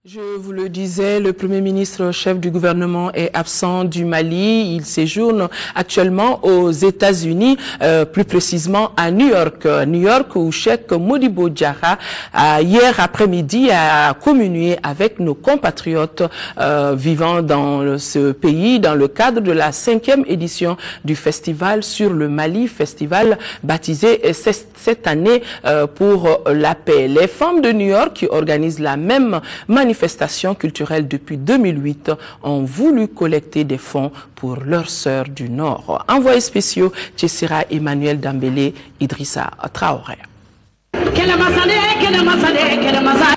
Je vous le disais, le Premier ministre chef du gouvernement est absent du Mali. Il séjourne actuellement aux États-Unis, plus précisément à New York. New York où Cheikh Modibo Diarra, hier après-midi, a communié avec nos compatriotes vivant dans ce pays dans le cadre de la 5e édition du festival sur le Mali, festival baptisé cette année pour la paix. Les femmes de New York qui organisent la même manifestation culturelle depuis 2008 ont voulu collecter des fonds pour leurs sœurs du Nord. Envoyés spéciaux, Tchessira Emmanuel Dambélé, Idrissa Traoré.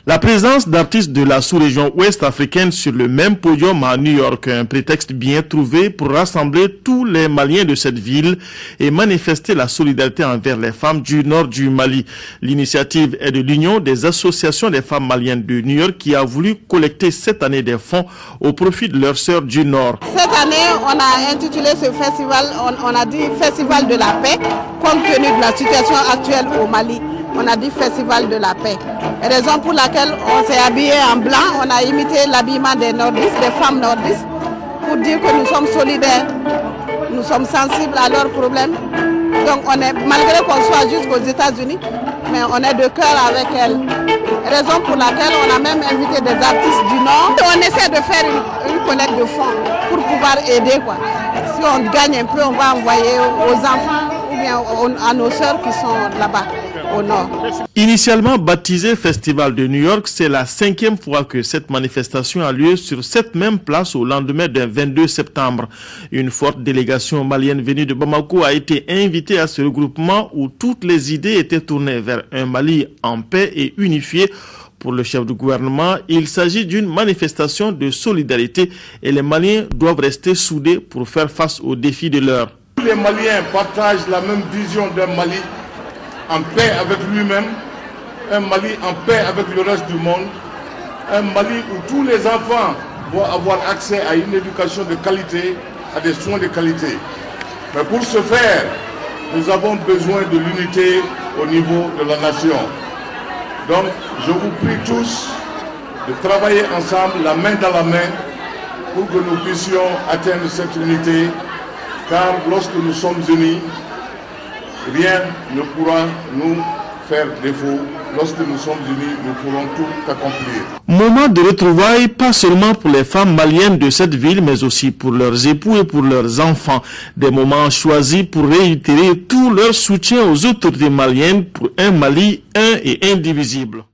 La présence d'artistes de la sous-région ouest africaine sur le même podium à New York, un prétexte bien trouvé pour rassembler tous les Maliens de cette ville et manifester la solidarité envers les femmes du nord du Mali. L'initiative est de l'Union des associations des femmes maliennes de New York qui a voulu collecter cette année des fonds au profit de leurs sœurs du nord. Cette année, on a intitulé ce festival, on a dit Festival de la paix, compte tenu de la situation actuelle au Mali. On a dit Festival de la paix. Raison pour laquelle on s'est habillé en blanc, on a imité l'habillement des nordistes, des femmes nordistes, pour dire que nous sommes solidaires, nous sommes sensibles à leurs problèmes. Donc on est, malgré qu'on soit jusqu'aux États-Unis, mais on est de cœur avec elles. Raison pour laquelle on a même invité des artistes du Nord. On essaie de faire une collecte de fonds pour pouvoir aider, quoi. Si on gagne un peu, on va envoyer aux enfants ou bien à nos sœurs qui sont là-bas. Au nord. Initialement baptisé Festival de New York, c'est la 5e fois que cette manifestation a lieu sur cette même place au lendemain d'un 22 septembre. Une forte délégation malienne venue de Bamako a été invitée à ce regroupement où toutes les idées étaient tournées vers un Mali en paix et unifié. Pour le chef du gouvernement, il s'agit d'une manifestation de solidarité et les Maliens doivent rester soudés pour faire face aux défis de l'heure. Tous les Maliens partagent la même vision d'un Mali en paix avec lui-même, un Mali en paix avec le reste du monde, un Mali où tous les enfants vont avoir accès à une éducation de qualité, à des soins de qualité. Mais pour ce faire, nous avons besoin de l'unité au niveau de la nation. Donc, je vous prie tous de travailler ensemble, la main dans la main, pour que nous puissions atteindre cette unité, car lorsque nous sommes unis, rien ne pourra nous faire défaut. Lorsque nous sommes unis, nous pourrons tout accomplir. Moment de retrouvailles, pas seulement pour les femmes maliennes de cette ville, mais aussi pour leurs époux et pour leurs enfants. Des moments choisis pour réitérer tout leur soutien aux autorités maliennes pour un Mali un et indivisible.